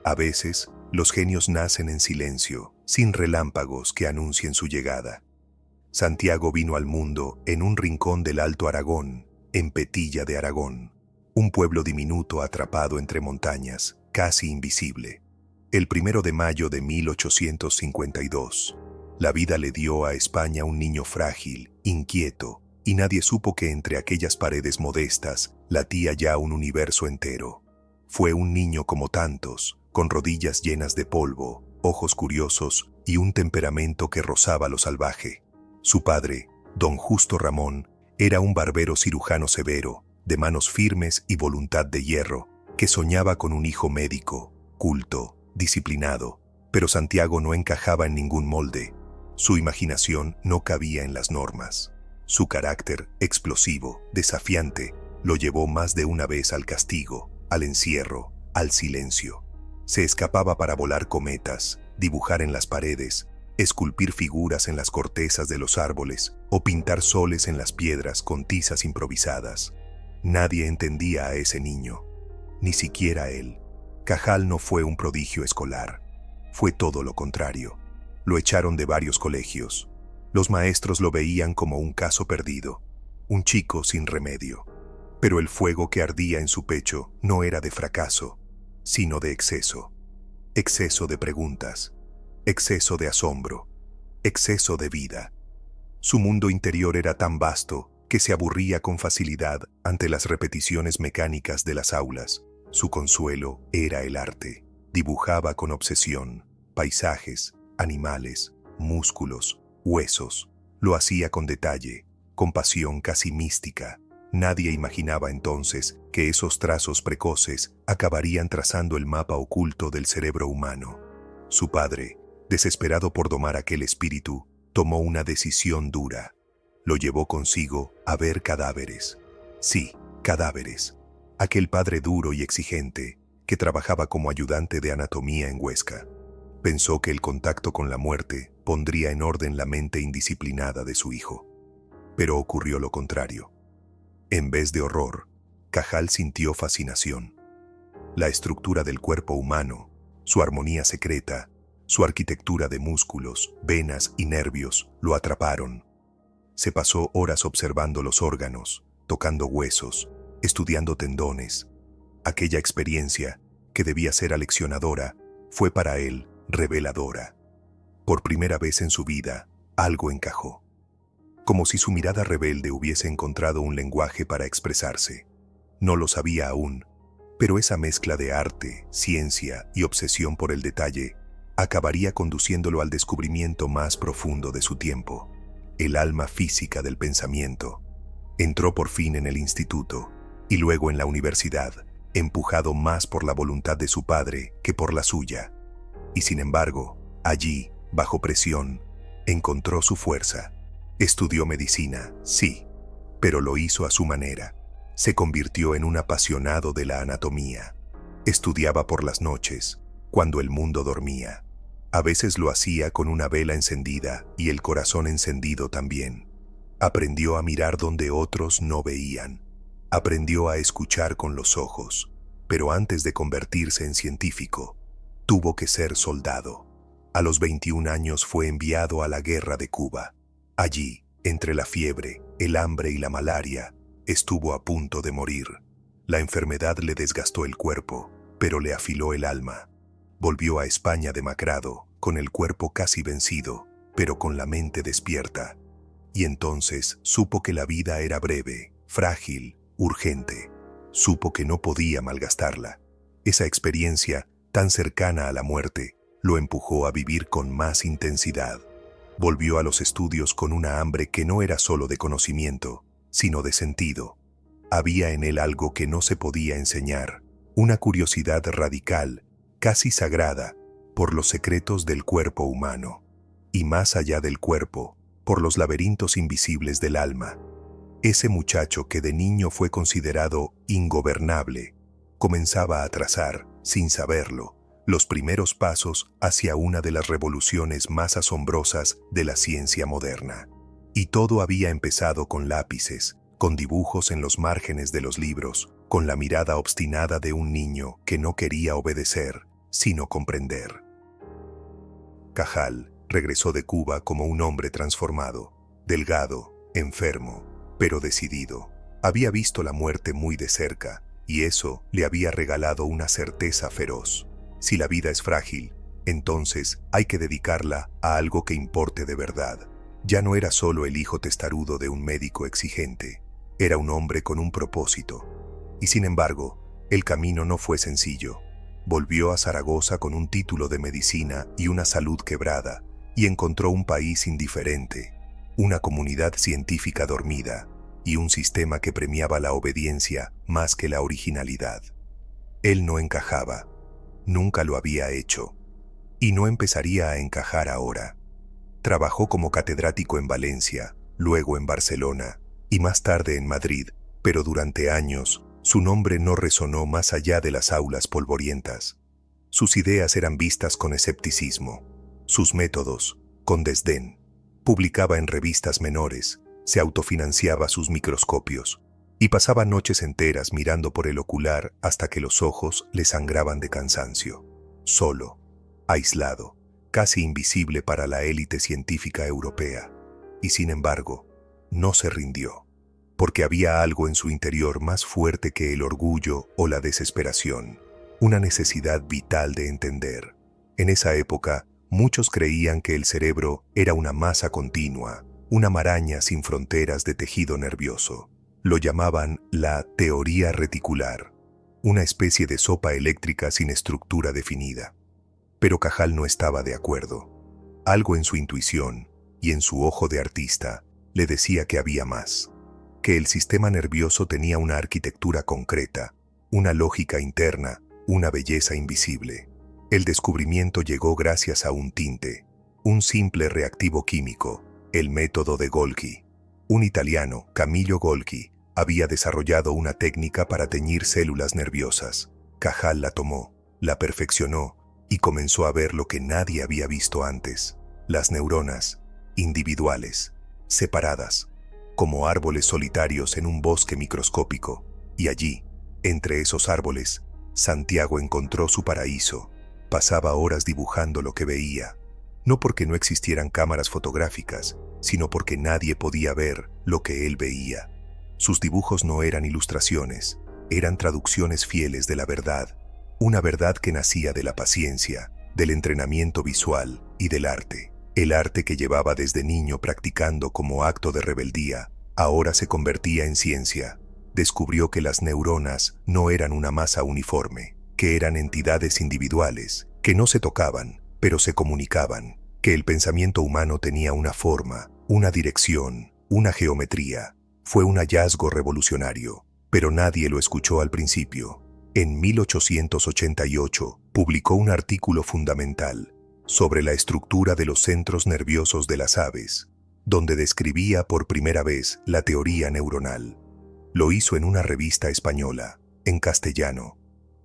A veces, los genios nacen en silencio, sin relámpagos que anuncien su llegada. Santiago vino al mundo en un rincón del Alto Aragón, en Petilla de Aragón, un pueblo diminuto atrapado entre montañas, casi invisible. El 1 de mayo de 1852, la vida le dio a España un niño frágil, inquieto, y nadie supo que entre aquellas paredes modestas latía ya un universo entero. Fue un niño como tantos, con rodillas llenas de polvo, ojos curiosos y un temperamento que rozaba lo salvaje. Su padre, don Justo Ramón, era un barbero cirujano severo, de manos firmes y voluntad de hierro, que soñaba con un hijo médico, culto, disciplinado, pero Santiago no encajaba en ningún molde. Su imaginación no cabía en las normas. Su carácter, explosivo, desafiante, lo llevó más de una vez al castigo, al encierro, al silencio. Se escapaba para volar cometas, dibujar en las paredes, esculpir figuras en las cortezas de los árboles o pintar soles en las piedras con tizas improvisadas. Nadie entendía a ese niño, ni siquiera él. Cajal no fue un prodigio escolar. Fue todo lo contrario. Lo echaron de varios colegios. Los maestros lo veían como un caso perdido, un chico sin remedio. Pero el fuego que ardía en su pecho no era de fracaso, sino de exceso. Exceso de preguntas, exceso de asombro, exceso de vida. Su mundo interior era tan vasto que se aburría con facilidad ante las repeticiones mecánicas de las aulas. Su consuelo era el arte. Dibujaba con obsesión paisajes, animales, músculos, huesos. Lo hacía con detalle, con pasión casi mística. Nadie imaginaba entonces que esos trazos precoces acabarían trazando el mapa oculto del cerebro humano. Su padre, desesperado por domar aquel espíritu, tomó una decisión dura. Lo llevó consigo a ver cadáveres. Sí, cadáveres. Aquel padre duro y exigente, que trabajaba como ayudante de anatomía en Huesca. Pensó que el contacto con la muerte pondría en orden la mente indisciplinada de su hijo. Pero ocurrió lo contrario. En vez de horror, Cajal sintió fascinación. La estructura del cuerpo humano, su armonía secreta, su arquitectura de músculos, venas y nervios lo atraparon. Se pasó horas observando los órganos, tocando huesos, estudiando tendones. Aquella experiencia, que debía ser aleccionadora, fue para él reveladora. Por primera vez en su vida, algo encajó. Como si su mirada rebelde hubiese encontrado un lenguaje para expresarse. No lo sabía aún, pero esa mezcla de arte, ciencia y obsesión por el detalle acabaría conduciéndolo al descubrimiento más profundo de su tiempo, el alma física del pensamiento. Entró por fin en el instituto y luego en la universidad, empujado más por la voluntad de su padre que por la suya. Y sin embargo, allí, bajo presión, encontró su fuerza. Estudió medicina, sí, pero lo hizo a su manera. Se convirtió en un apasionado de la anatomía. Estudiaba por las noches, cuando el mundo dormía. A veces lo hacía con una vela encendida y el corazón encendido también. Aprendió a mirar donde otros no veían. Aprendió a escuchar con los ojos, pero antes de convertirse en científico, tuvo que ser soldado. A los 21 años fue enviado a la guerra de Cuba. Allí, entre la fiebre, el hambre y la malaria, estuvo a punto de morir. La enfermedad le desgastó el cuerpo, pero le afiló el alma. Volvió a España demacrado, con el cuerpo casi vencido, pero con la mente despierta. Y entonces supo que la vida era breve, frágil, urgente. Supo que no podía malgastarla. Esa experiencia, tan cercana a la muerte, lo empujó a vivir con más intensidad. Volvió a los estudios con una hambre que no era solo de conocimiento, sino de sentido. Había en él algo que no se podía enseñar, una curiosidad radical, casi sagrada, por los secretos del cuerpo humano. Y más allá del cuerpo, por los laberintos invisibles del alma. Ese muchacho que de niño fue considerado ingobernable, comenzaba a trazar, sin saberlo, los primeros pasos hacia una de las revoluciones más asombrosas de la ciencia moderna. Y todo había empezado con lápices, con dibujos en los márgenes de los libros, con la mirada obstinada de un niño que no quería obedecer, sino comprender. Cajal regresó de Cuba como un hombre transformado, delgado, enfermo, pero decidido. Había visto la muerte muy de cerca, y eso le había regalado una certeza feroz. Si la vida es frágil, entonces hay que dedicarla a algo que importe de verdad. Ya no era solo el hijo testarudo de un médico exigente, era un hombre con un propósito. Y sin embargo, el camino no fue sencillo. Volvió a Zaragoza con un título de medicina y una salud quebrada, y encontró un país indiferente, una comunidad científica dormida, y un sistema que premiaba la obediencia más que la originalidad. Él no encajaba, nunca lo había hecho, y no empezaría a encajar ahora. Trabajó como catedrático en Valencia, luego en Barcelona, y más tarde en Madrid, pero durante años, su nombre no resonó más allá de las aulas polvorientas. Sus ideas eran vistas con escepticismo, sus métodos, con desdén. Publicaba en revistas menores, se autofinanciaba sus microscopios, y pasaba noches enteras mirando por el ocular hasta que los ojos le sangraban de cansancio. Solo, aislado, casi invisible para la élite científica europea. Y sin embargo, no se rindió, porque había algo en su interior más fuerte que el orgullo o la desesperación, una necesidad vital de entender. En esa época, muchos creían que el cerebro era una masa continua, una maraña sin fronteras de tejido nervioso. Lo llamaban la teoría reticular, una especie de sopa eléctrica sin estructura definida. Pero Cajal no estaba de acuerdo. Algo en su intuición y en su ojo de artista le decía que había más, que el sistema nervioso tenía una arquitectura concreta, una lógica interna, una belleza invisible. El descubrimiento llegó gracias a un tinte, un simple reactivo químico, el método de Golgi. Un italiano, Camillo Golgi, había desarrollado una técnica para teñir células nerviosas. Cajal la tomó, la perfeccionó y comenzó a ver lo que nadie había visto antes: las neuronas, individuales, separadas, como árboles solitarios en un bosque microscópico. Y allí, entre esos árboles, Santiago encontró su paraíso. Pasaba horas dibujando lo que veía, no porque no existieran cámaras fotográficas, sino porque nadie podía ver lo que él veía. Sus dibujos no eran ilustraciones, eran traducciones fieles de la verdad, una verdad que nacía de la paciencia, del entrenamiento visual y del arte. El arte que llevaba desde niño practicando como acto de rebeldía, ahora se convertía en ciencia. Descubrió que las neuronas no eran una masa uniforme, que eran entidades individuales, que no se tocaban, pero se comunicaban, que el pensamiento humano tenía una forma, una dirección, una geometría. Fue un hallazgo revolucionario, pero nadie lo escuchó al principio. En 1888 publicó un artículo fundamental sobre la estructura de los centros nerviosos de las aves, donde describía por primera vez la teoría neuronal. Lo hizo en una revista española, en castellano,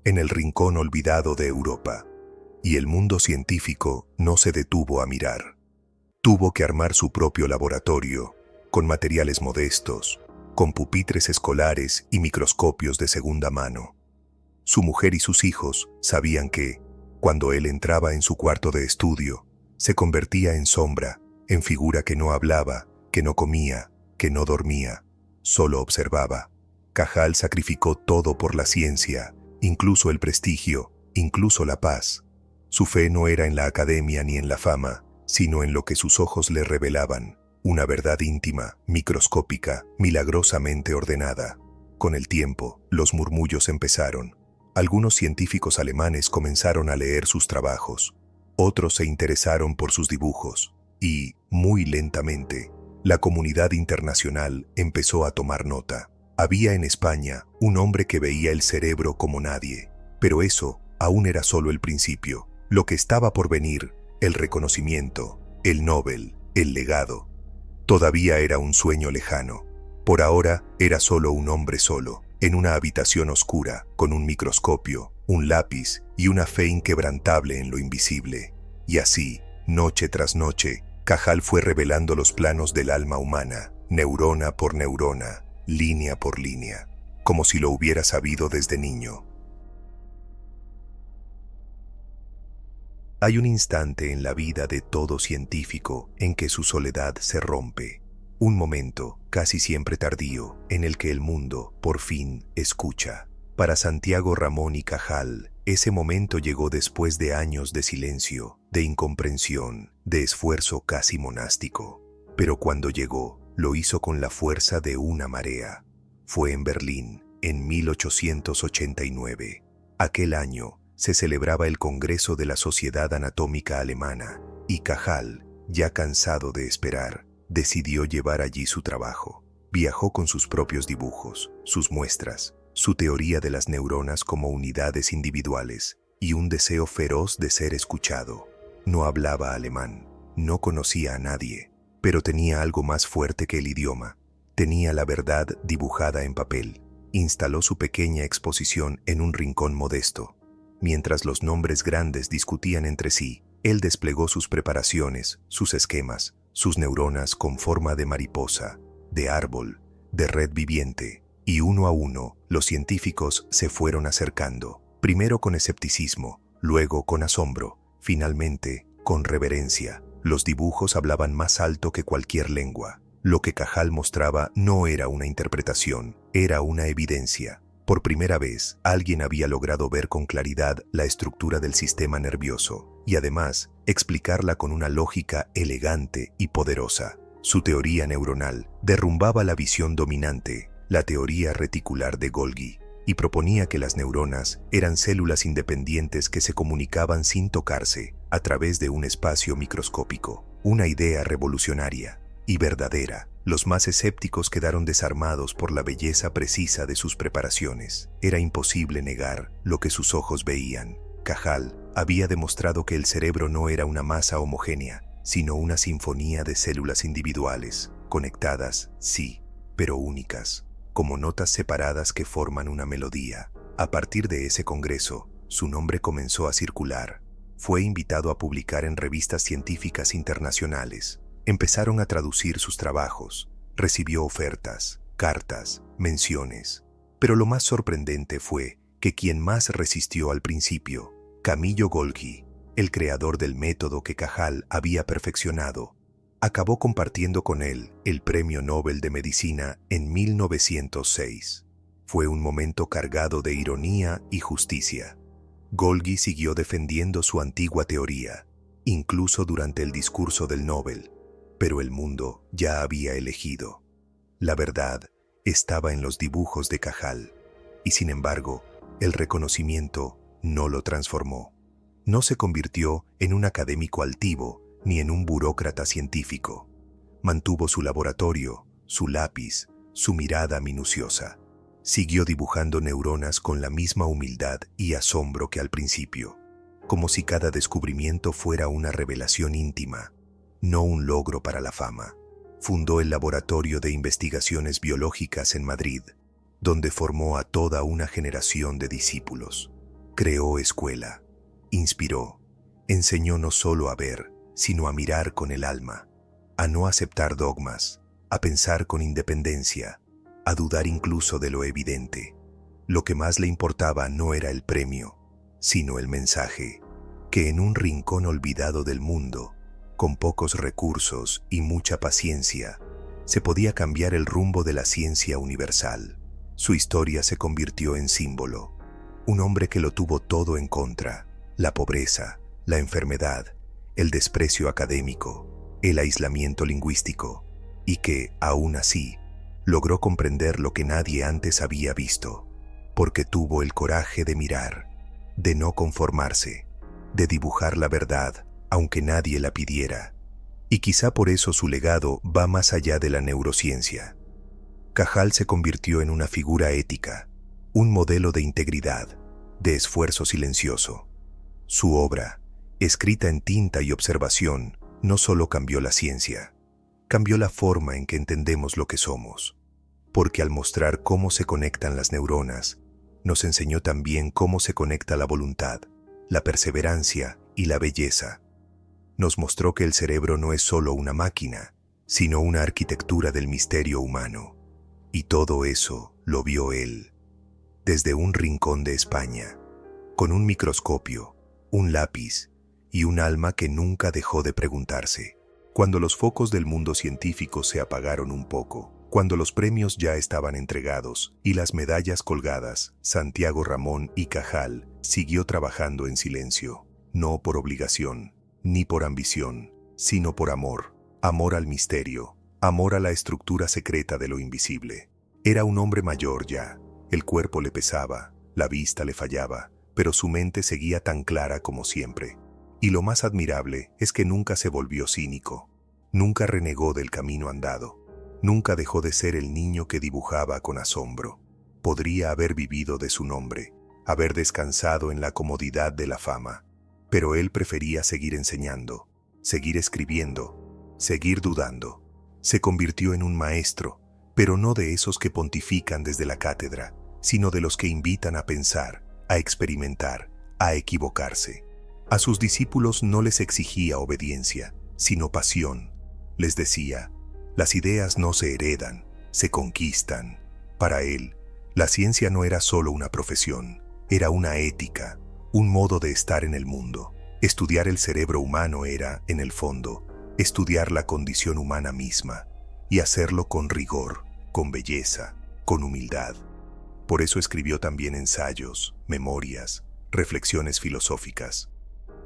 en el rincón olvidado de Europa. Y el mundo científico no se detuvo a mirar. Tuvo que armar su propio laboratorio, con materiales modestos, con pupitres escolares y microscopios de segunda mano. Su mujer y sus hijos sabían que, cuando él entraba en su cuarto de estudio, se convertía en sombra, en figura que no hablaba, que no comía, que no dormía, solo observaba. Cajal sacrificó todo por la ciencia, incluso el prestigio, incluso la paz. Su fe no era en la academia ni en la fama, sino en lo que sus ojos le revelaban, una verdad íntima, microscópica, milagrosamente ordenada. Con el tiempo, los murmullos empezaron. Algunos científicos alemanes comenzaron a leer sus trabajos, otros se interesaron por sus dibujos, y, muy lentamente, la comunidad internacional empezó a tomar nota. Había en España un hombre que veía el cerebro como nadie, pero eso aún era solo el principio. Lo que estaba por venir, el reconocimiento, el Nobel, el legado, todavía era un sueño lejano. Por ahora era solo un hombre solo, en una habitación oscura, con un microscopio, un lápiz y una fe inquebrantable en lo invisible. Y así, noche tras noche, Cajal fue revelando los planos del alma humana, neurona por neurona, línea por línea, como si lo hubiera sabido desde niño. Hay un instante en la vida de todo científico en que su soledad se rompe. Un momento, casi siempre tardío, en el que el mundo, por fin, escucha. Para Santiago Ramón y Cajal, ese momento llegó después de años de silencio, de incomprensión, de esfuerzo casi monástico. Pero cuando llegó, lo hizo con la fuerza de una marea. Fue en Berlín, en 1889. Aquel año se celebraba el Congreso de la Sociedad Anatómica Alemana, y Cajal, ya cansado de esperar, decidió llevar allí su trabajo. Viajó con sus propios dibujos, sus muestras, su teoría de las neuronas como unidades individuales y un deseo feroz de ser escuchado. No hablaba alemán, no conocía a nadie, pero tenía algo más fuerte que el idioma. Tenía la verdad dibujada en papel. Instaló su pequeña exposición en un rincón modesto. Mientras los nombres grandes discutían entre sí, él desplegó sus preparaciones, sus esquemas, sus neuronas con forma de mariposa, de árbol, de red viviente, y uno a uno los científicos se fueron acercando, primero con escepticismo, luego con asombro, finalmente con reverencia. Los dibujos hablaban más alto que cualquier lengua. Lo que Cajal mostraba no era una interpretación, era una evidencia. Por primera vez, alguien había logrado ver con claridad la estructura del sistema nervioso y además explicarla con una lógica elegante y poderosa. Su teoría neuronal derrumbaba la visión dominante, la teoría reticular de Golgi, y proponía que las neuronas eran células independientes que se comunicaban sin tocarse a través de un espacio microscópico. Una idea revolucionaria y verdadera. Los más escépticos quedaron desarmados por la belleza precisa de sus preparaciones. Era imposible negar lo que sus ojos veían. Cajal había demostrado que el cerebro no era una masa homogénea, sino una sinfonía de células individuales, conectadas, sí, pero únicas, como notas separadas que forman una melodía. A partir de ese congreso, su nombre comenzó a circular. Fue invitado a publicar en revistas científicas internacionales. Empezaron a traducir sus trabajos, recibió ofertas, cartas, menciones. Pero lo más sorprendente fue que quien más resistió al principio, Camillo Golgi, el creador del método que Cajal había perfeccionado, acabó compartiendo con él el Premio Nobel de Medicina en 1906. Fue un momento cargado de ironía y justicia. Golgi siguió defendiendo su antigua teoría, incluso durante el discurso del Nobel. Pero el mundo ya había elegido. La verdad estaba en los dibujos de Cajal, y sin embargo, el reconocimiento no lo transformó. No se convirtió en un académico altivo ni en un burócrata científico. Mantuvo su laboratorio, su lápiz, su mirada minuciosa. Siguió dibujando neuronas con la misma humildad y asombro que al principio, como si cada descubrimiento fuera una revelación íntima, no un logro para la fama. Fundó el Laboratorio de Investigaciones Biológicas en Madrid, donde formó a toda una generación de discípulos. Creó escuela, inspiró, enseñó no solo a ver, sino a mirar con el alma, a no aceptar dogmas, a pensar con independencia, a dudar incluso de lo evidente. Lo que más le importaba no era el premio, sino el mensaje, que en un rincón olvidado del mundo, con pocos recursos y mucha paciencia, se podía cambiar el rumbo de la ciencia universal. Su historia se convirtió en símbolo. Un hombre que lo tuvo todo en contra: la pobreza, la enfermedad, el desprecio académico, el aislamiento lingüístico, y que, aún así, logró comprender lo que nadie antes había visto, porque tuvo el coraje de mirar, de no conformarse, de dibujar la verdad, aunque nadie la pidiera. Y quizá por eso su legado va más allá de la neurociencia. Cajal se convirtió en una figura ética, un modelo de integridad, de esfuerzo silencioso. Su obra, escrita en tinta y observación, no solo cambió la ciencia, cambió la forma en que entendemos lo que somos. Porque al mostrar cómo se conectan las neuronas, nos enseñó también cómo se conecta la voluntad, la perseverancia y la belleza. Nos mostró que el cerebro no es solo una máquina, sino una arquitectura del misterio humano. Y todo eso lo vio él, desde un rincón de España, con un microscopio, un lápiz y un alma que nunca dejó de preguntarse. Cuando los focos del mundo científico se apagaron un poco, cuando los premios ya estaban entregados y las medallas colgadas, Santiago Ramón y Cajal siguió trabajando en silencio, no por obligación, ni por ambición, sino por amor, amor al misterio, amor a la estructura secreta de lo invisible. Era un hombre mayor ya, el cuerpo le pesaba, la vista le fallaba, pero su mente seguía tan clara como siempre. Y lo más admirable es que nunca se volvió cínico, nunca renegó del camino andado, nunca dejó de ser el niño que dibujaba con asombro. Podría haber vivido de su nombre, haber descansado en la comodidad de la fama, pero él prefería seguir enseñando, seguir escribiendo, seguir dudando. Se convirtió en un maestro, pero no de esos que pontifican desde la cátedra, sino de los que invitan a pensar, a experimentar, a equivocarse. A sus discípulos no les exigía obediencia, sino pasión. Les decía, las ideas no se heredan, se conquistan. Para él, la ciencia no era solo una profesión, era una ética, un modo de estar en el mundo. Estudiar el cerebro humano era, en el fondo, estudiar la condición humana misma, y hacerlo con rigor, con belleza, con humildad. Por eso escribió también ensayos, memorias, reflexiones filosóficas.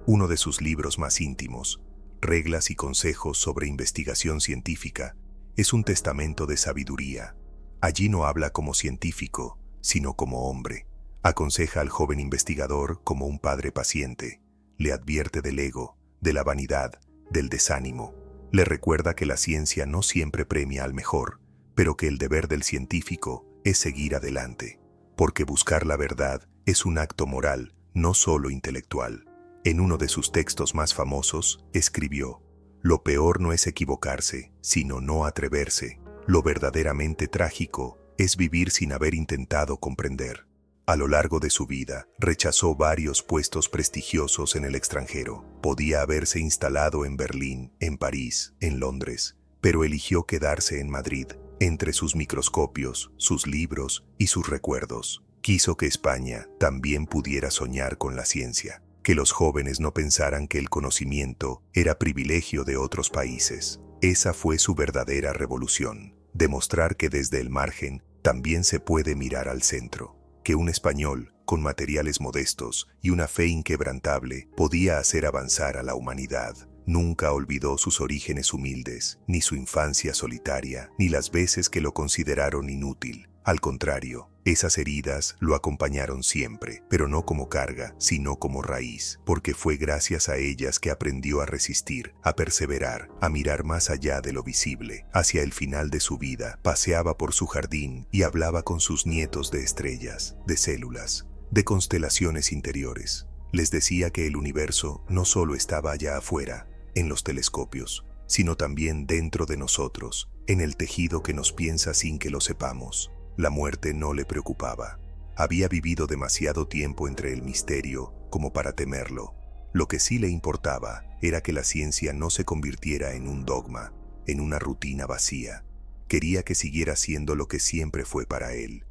Uno de sus libros más íntimos, Reglas y consejos sobre investigación científica, es un testamento de sabiduría. Allí no habla como científico, sino como hombre. Aconseja al joven investigador como un padre paciente. Le advierte del ego, de la vanidad, del desánimo. Le recuerda que la ciencia no siempre premia al mejor, pero que el deber del científico es seguir adelante, porque buscar la verdad es un acto moral, no solo intelectual. En uno de sus textos más famosos, escribió: «Lo peor no es equivocarse, sino no atreverse. Lo verdaderamente trágico es vivir sin haber intentado comprender». A lo largo de su vida, rechazó varios puestos prestigiosos en el extranjero. Podía haberse instalado en Berlín, en París, en Londres, pero eligió quedarse en Madrid, entre sus microscopios, sus libros y sus recuerdos. Quiso que España también pudiera soñar con la ciencia, que los jóvenes no pensaran que el conocimiento era privilegio de otros países. Esa fue su verdadera revolución, demostrar que desde el margen también se puede mirar al centro, que un español, con materiales modestos y una fe inquebrantable, podía hacer avanzar a la humanidad. Nunca olvidó sus orígenes humildes, ni su infancia solitaria, ni las veces que lo consideraron inútil. Al contrario, esas heridas lo acompañaron siempre, pero no como carga, sino como raíz, porque fue gracias a ellas que aprendió a resistir, a perseverar, a mirar más allá de lo visible. Hacia el final de su vida, paseaba por su jardín y hablaba con sus nietos de estrellas, de células, de constelaciones interiores. Les decía que el universo no solo estaba allá afuera, en los telescopios, sino también dentro de nosotros, en el tejido que nos piensa sin que lo sepamos. La muerte no le preocupaba. Había vivido demasiado tiempo entre el misterio como para temerlo. Lo que sí le importaba era que la ciencia no se convirtiera en un dogma, en una rutina vacía. Quería que siguiera siendo lo que siempre fue para él,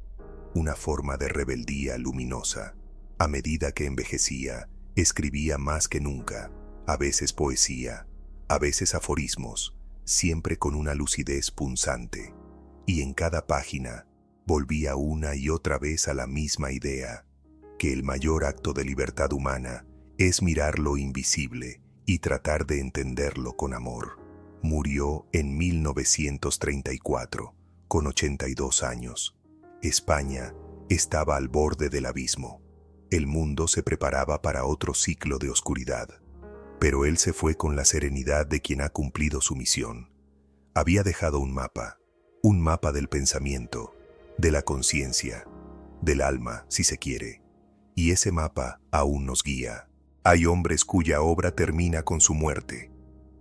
una forma de rebeldía luminosa. A medida que envejecía, escribía más que nunca, a veces poesía, a veces aforismos, siempre con una lucidez punzante. Y en cada página, volvía una y otra vez a la misma idea, que el mayor acto de libertad humana es mirar lo invisible y tratar de entenderlo con amor. Murió en 1934, con 82 años. España estaba al borde del abismo. El mundo se preparaba para otro ciclo de oscuridad. Pero él se fue con la serenidad de quien ha cumplido su misión. Había dejado un mapa del pensamiento, de la conciencia, del alma, si se quiere. Y ese mapa aún nos guía. Hay hombres cuya obra termina con su muerte.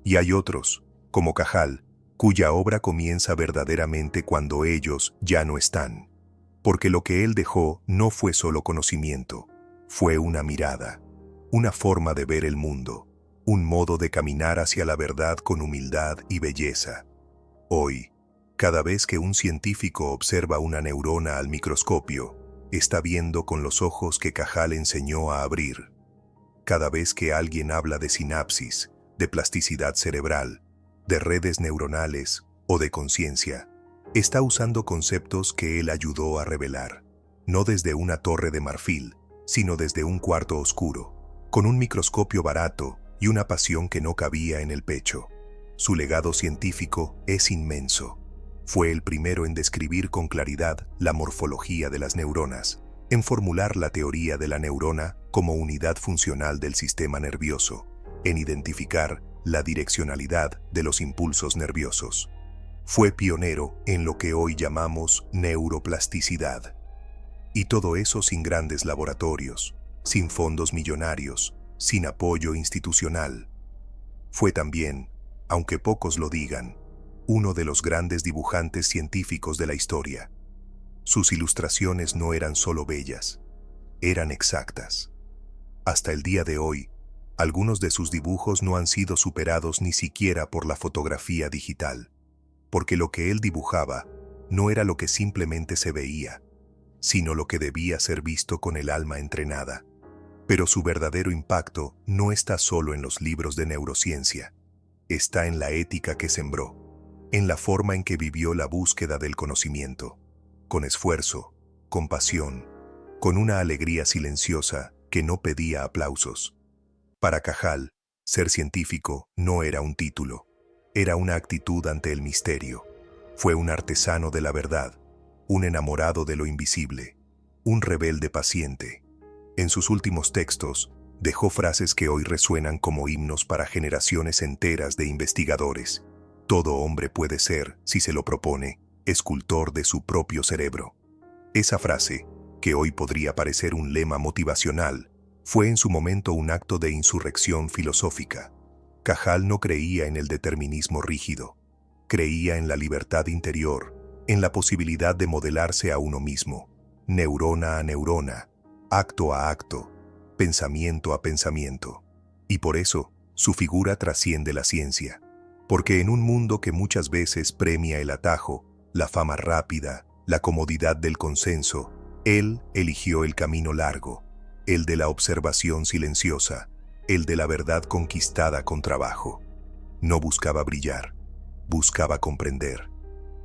Y hay otros, como Cajal, cuya obra comienza verdaderamente cuando ellos ya no están. Porque lo que él dejó no fue solo conocimiento, fue una mirada, una forma de ver el mundo, un modo de caminar hacia la verdad con humildad y belleza. Hoy, cada vez que un científico observa una neurona al microscopio, está viendo con los ojos que Cajal enseñó a abrir. Cada vez que alguien habla de sinapsis, de plasticidad cerebral, de redes neuronales o de conciencia, está usando conceptos que él ayudó a revelar, no desde una torre de marfil, sino desde un cuarto oscuro, con un microscopio barato y una pasión que no cabía en el pecho. Su legado científico es inmenso. Fue el primero en describir con claridad la morfología de las neuronas, en formular la teoría de la neurona como unidad funcional del sistema nervioso, en identificar la direccionalidad de los impulsos nerviosos. Fue pionero en lo que hoy llamamos neuroplasticidad. Y todo eso sin grandes laboratorios, sin fondos millonarios, sin apoyo institucional. Fue también, aunque pocos lo digan, uno de los grandes dibujantes científicos de la historia. Sus ilustraciones no eran solo bellas, eran exactas. Hasta el día de hoy, algunos de sus dibujos no han sido superados ni siquiera por la fotografía digital, porque lo que él dibujaba no era lo que simplemente se veía, sino lo que debía ser visto con el alma entrenada. Pero su verdadero impacto no está solo en los libros de neurociencia, está en la ética que sembró, en la forma en que vivió la búsqueda del conocimiento, con esfuerzo, con pasión, con una alegría silenciosa que no pedía aplausos. Para Cajal, ser científico no era un título, era una actitud ante el misterio. Fue un artesano de la verdad, un enamorado de lo invisible, un rebelde paciente. En sus últimos textos, dejó frases que hoy resuenan como himnos para generaciones enteras de investigadores. Todo hombre puede ser, si se lo propone, escultor de su propio cerebro. Esa frase, que hoy podría parecer un lema motivacional, fue en su momento un acto de insurrección filosófica. Cajal no creía en el determinismo rígido, creía en la libertad interior, en la posibilidad de modelarse a uno mismo, neurona a neurona, acto a acto, pensamiento a pensamiento. Y por eso, su figura trasciende la ciencia, porque en un mundo que muchas veces premia el atajo, la fama rápida, la comodidad del consenso, él eligió el camino largo, el de la observación silenciosa, el de la verdad conquistada con trabajo. No buscaba brillar, buscaba comprender.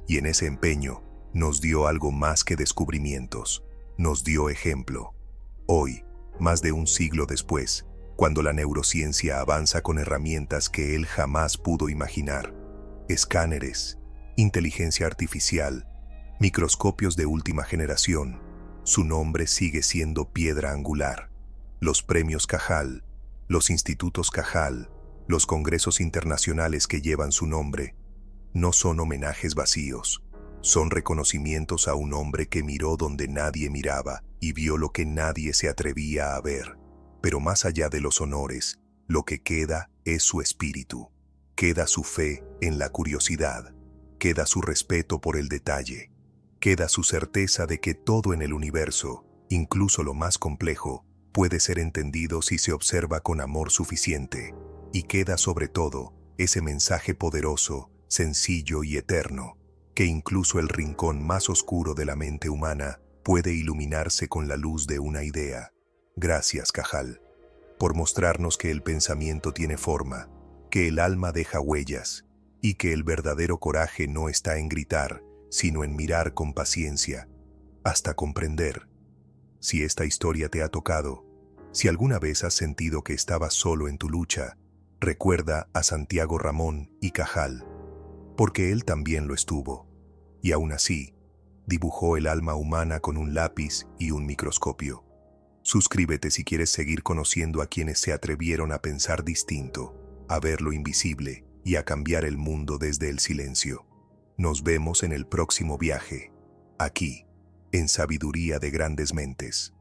Y en ese empeño nos dio algo más que descubrimientos, nos dio ejemplo. Hoy, más de un siglo después, cuando la neurociencia avanza con herramientas que él jamás pudo imaginar, escáneres, inteligencia artificial, microscopios de última generación, su nombre sigue siendo piedra angular. Los premios Cajal, los institutos Cajal, los congresos internacionales que llevan su nombre, no son homenajes vacíos, son reconocimientos a un hombre que miró donde nadie miraba y vio lo que nadie se atrevía a ver. Pero más allá de los honores, lo que queda es su espíritu. Queda su fe en la curiosidad, queda su respeto por el detalle, queda su certeza de que todo en el universo, incluso lo más complejo, puede ser entendido si se observa con amor suficiente, y queda sobre todo ese mensaje poderoso, sencillo y eterno, que incluso el rincón más oscuro de la mente humana puede iluminarse con la luz de una idea. Gracias, Cajal, por mostrarnos que el pensamiento tiene forma, que el alma deja huellas, y que el verdadero coraje no está en gritar, sino en mirar con paciencia, hasta comprender. Si esta historia te ha tocado, si alguna vez has sentido que estabas solo en tu lucha, recuerda a Santiago Ramón y Cajal, porque él también lo estuvo, y aún así, dibujó el alma humana con un lápiz y un microscopio. Suscríbete si quieres seguir conociendo a quienes se atrevieron a pensar distinto, a ver lo invisible y a cambiar el mundo desde el silencio. Nos vemos en el próximo viaje, aquí, en Sabiduría de Grandes Mentes.